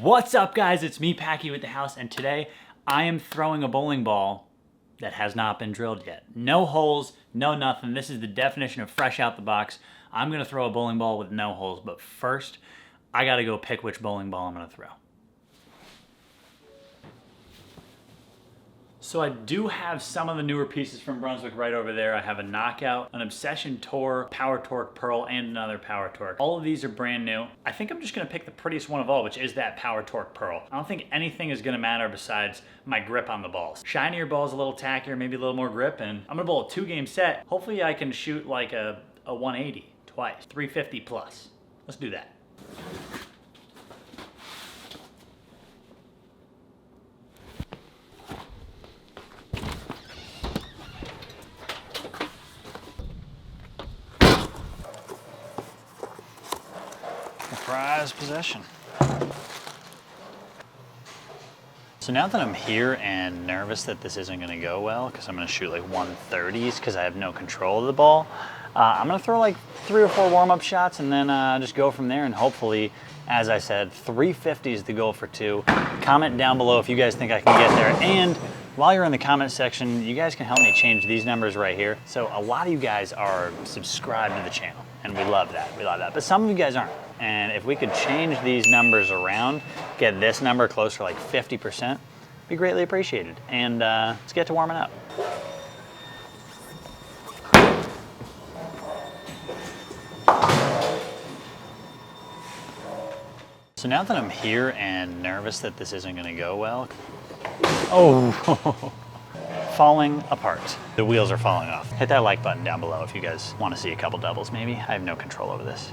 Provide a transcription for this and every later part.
What's up, guys? It's me, Packy, with the house, and today I am throwing a bowling ball that has not been drilled yet. No holes, no nothing. This is the definition of fresh out the box. I'm gonna throw a bowling ball with no holes, but first, I gotta go pick which bowling ball I'm gonna throw. So I do have some of the newer pieces from Brunswick right over there. I have a Knockout, an Obsession Tour, Power Torque Pearl, and another Power Torque. All of these are brand new. I think I'm just gonna pick the prettiest one of all, which is that Power Torque Pearl. I don't think anything is gonna matter besides my grip on the balls. Shinier balls, a little tackier, maybe a little more grip, and I'm gonna bowl a 2-game set. Hopefully I can shoot like a 180 twice, 350 plus. Let's do that. Prized possession. So now that I'm here and nervous that this isn't gonna go well, because I'm gonna shoot like 130s because I have no control of the ball, I'm gonna throw like 3 or 4 warm-up shots and then just go from there, and hopefully, as I said, 350 is the goal for 2. Comment down below if you guys think I can get there, and while you're in the comment section, you guys can help me change these numbers right here. So a lot of you guys are subscribed to the channel, and we love that, but some of you guys aren't. And if we could change these numbers around, get this number closer to like 50%, be greatly appreciated. And let's get to warming up. So now that I'm here and nervous that this isn't gonna go well, falling apart. The wheels are falling off. Hit that like button down below if you guys wanna see a couple doubles maybe. I have no control over this.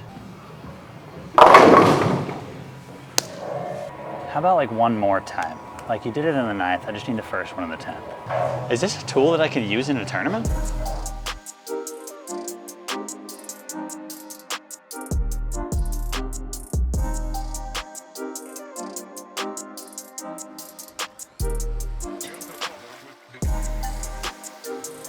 How about like one more time? Like you did it in the 9th, I just need the first one in the 10th. Is this a tool that I could use in a tournament?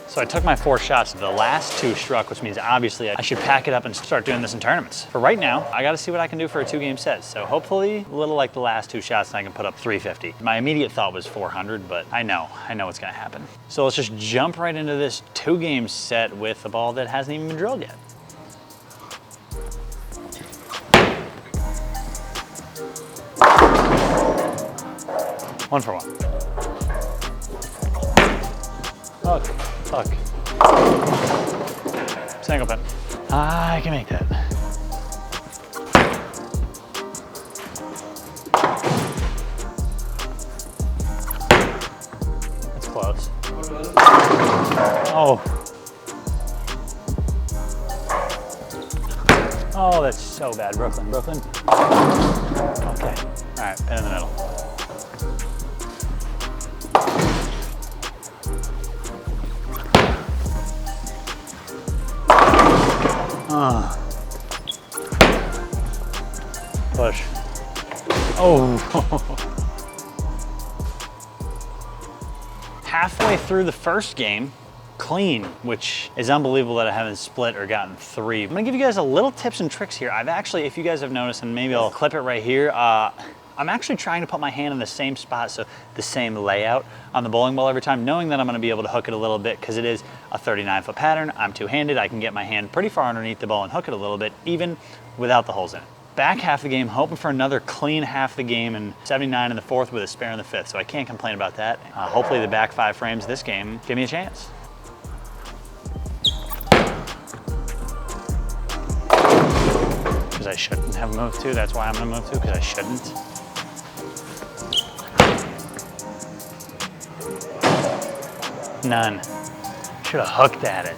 So I took my 4 shots, the last 2 struck, which means obviously I should pack it up and start doing this in tournaments. For right now, I gotta see what I can do for a 2-game set. So hopefully, a little like the last 2 shots, and I can put up 350. My immediate thought was 400, but I know what's gonna happen. So let's just jump right into this 2-game set with a ball that hasn't even been drilled yet. One for one. Fuck. Single pin. I can make that. That's close. Oh, that's so bad. Brooklyn. Okay. All right, pin in the middle. Push. Halfway through the first game, clean, which is unbelievable that I haven't split or gotten 3. I'm gonna give you guys a little tips and tricks here. I've actually, if you guys have noticed, and maybe I'll clip it right here, I'm actually trying to put my hand in the same spot, so the same layout on the bowling ball every time, knowing that I'm gonna be able to hook it a little bit because it is a 39-foot pattern. I'm two-handed, I can get my hand pretty far underneath the ball and hook it a little bit, even without the holes in it. Back half the game, hoping for another clean half the game, and 79 in the 4th with a spare in the 5th, so I can't complain about that. Hopefully the back 5 frames this game give me a chance. Because I shouldn't have moved to, that's why I'm gonna move to, because I shouldn't. None. Should have hooked at it.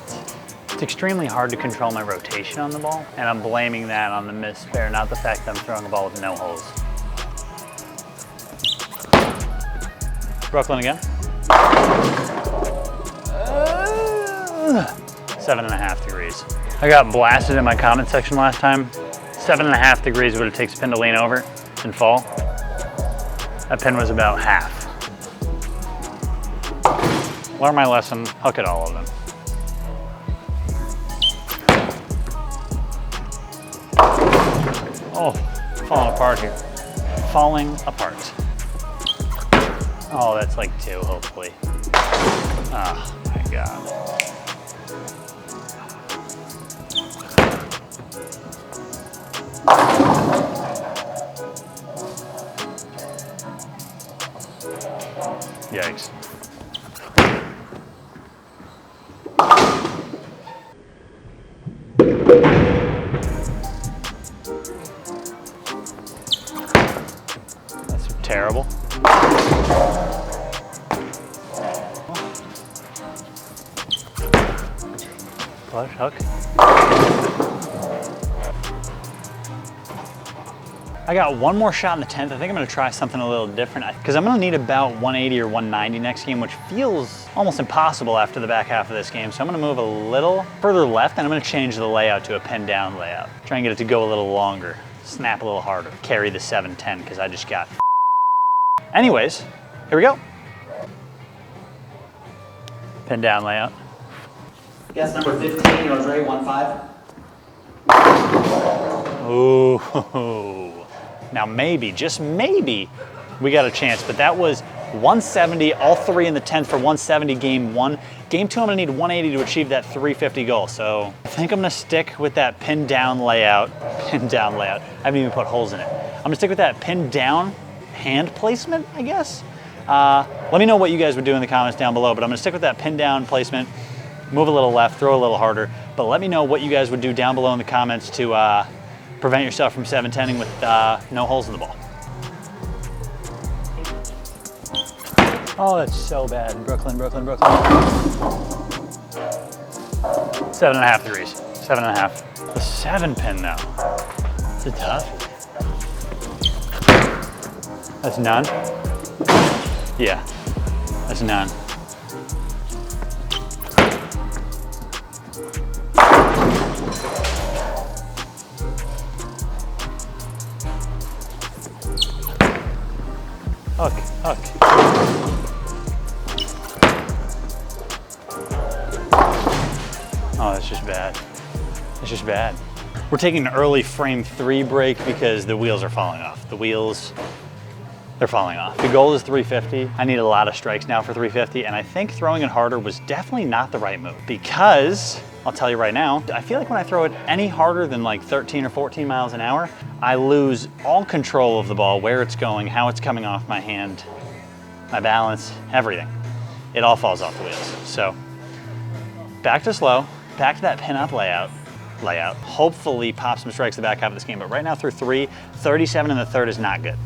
It's extremely hard to control my rotation on the ball, and I'm blaming that on the missed spare, not the fact that I'm throwing a ball with no holes. Brooklyn again. 7.5 degrees. I got blasted in my comment section last time. 7.5 degrees what it takes a pin to lean over and fall. That pin was about half. Learn my lesson, hook at all of them. Oh, Falling apart here. Falling apart. Oh, that's like 2, hopefully. Oh my God. Yikes. That's terrible. Flush, hook. I got one more shot in the 10th. I think I'm gonna try something a little different because I'm gonna need about 180 or 190 next game, which feels almost impossible after the back half of this game. So I'm gonna move a little further left and I'm gonna change the layout to a pin down layout. Try and get it to go a little longer, snap a little harder, carry the 710 because I just got. Anyways, here we go. Pin down layout. Guess number 15, Andre, 1-5. Ooh. Now maybe, just maybe, we got a chance, but that was 170, all 3 in the 10th for 170 game 1. Game 2, I'm gonna need 180 to achieve that 350 goal. So I think I'm gonna stick with that pin down layout. Pin down layout. I haven't even put holes in it. I'm gonna stick with that pin down hand placement, I guess. Let me know what you guys would do in the comments down below, but I'm gonna stick with that pin down placement, move a little left, throw a little harder, but let me know what you guys would do down below in the comments to prevent yourself from 710ing with no holes in the ball. Oh, that's so bad. Brooklyn, Brooklyn, Brooklyn. 7.5 threes. 7.5. The 7 pin now. Is it tough? That's none? Yeah, that's none. Hook, hook. Oh, that's just bad. It's just bad. We're taking an early frame 3 break because the wheels are falling off. The wheels, they're falling off. The goal is 350. I need a lot of strikes now for 350, and I think throwing it harder was definitely not the right move because, I'll tell you right now, I feel like when I throw it any harder than like 13 or 14 miles an hour, I lose all control of the ball, where it's going, how it's coming off my hand, my balance, everything. It all falls off the wheels. So back to slow, back to that pin-up layout. Hopefully pop some strikes the back half of this game, but right now through 3, 37 in the 3rd is not good.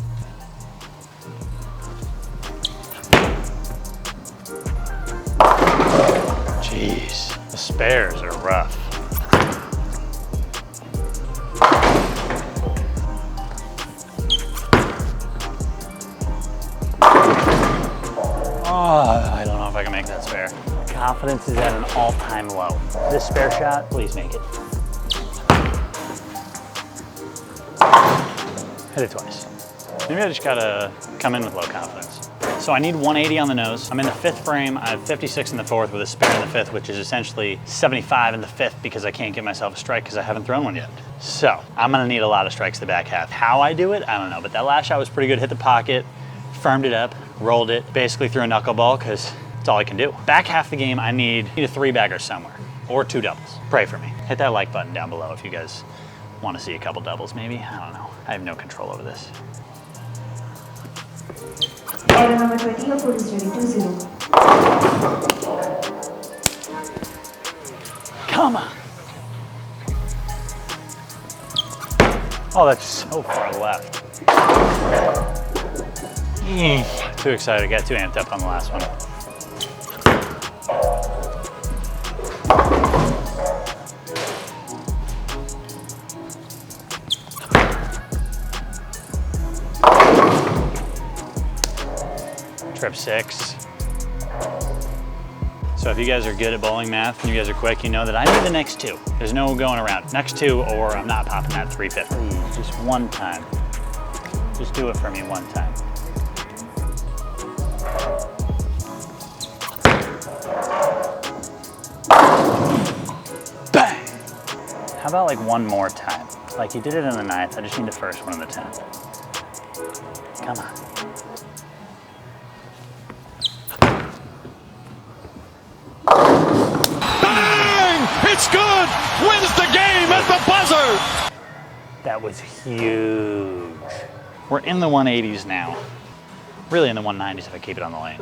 Jeez, the spares are rough. Oh, I don't know if I can make that spare. Confidence is at an all-time low. This spare shot, please make it. Hit it twice. Maybe I just gotta come in with low confidence. So I need 180 on the nose. I'm in the 5th frame. I have 56 in the 4th with a spare in the 5th, which is essentially 75 in the 5th because I can't get myself a strike because I haven't thrown one yet. So I'm gonna need a lot of strikes the back half. How I do it, I don't know, but that last shot was pretty good. Hit the pocket, firmed it up, rolled it, basically threw a knuckleball because it's all I can do. Back half of the game, I need a 3-bagger somewhere or 2 doubles. Pray for me. Hit that like button down below if you guys want to see a couple doubles maybe. I don't know. I have no control over this. Error number 20, your code is ready, 2-0. Come on. Oh, that's so far left. Too excited, got too amped up on the last one. Trip 6. So if you guys are good at bowling math and you guys are quick, you know that I need the next 2. There's no going around. Next 2 or I'm not popping that 350. Just one time. Just do it for me one time. Bang! How about like one more time? Like you did it in the 9th. I just need the first one in the 10th. Come on. Bang! It's good! Wins the game at the buzzer! That was huge. We're in the 180s now. Really in the 190s if I keep it on the lane.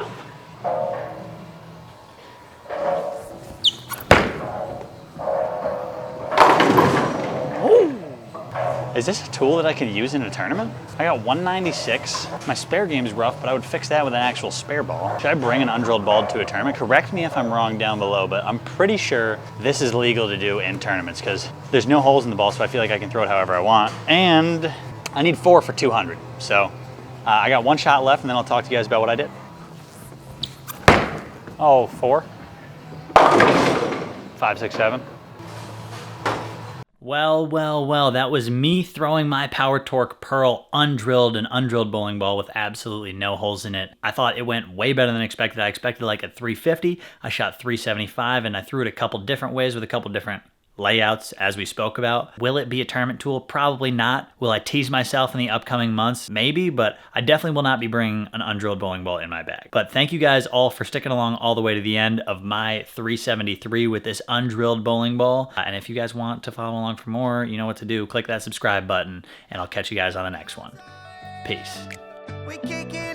Is this a tool that I could use in a tournament? I got 196. My spare game's rough, but I would fix that with an actual spare ball. Should I bring an undrilled ball to a tournament? Correct me if I'm wrong down below, but I'm pretty sure this is legal to do in tournaments because there's no holes in the ball, so I feel like I can throw it however I want. And I need 4 for 200. So I got 1 shot left, and then I'll talk to you guys about what I did. Oh, 4. 5, 6, 7. Well, that was me throwing my Power Torque Pearl undrilled and undrilled bowling ball with absolutely no holes in it. I thought it went way better than expected. I expected like a 350. I shot 375, and I threw it a couple different ways with a couple different layouts as we spoke about. Will it be a tournament tool? Probably not. Will I tease myself in the upcoming months? Maybe, but I definitely will not be bringing an undrilled bowling ball in my bag. But thank you guys all for sticking along all the way to the end of my 373 with this undrilled bowling ball. And if you guys want to follow along for more, you know what to do. Click that subscribe button, and I'll catch you guys on the next one. Peace. We kicking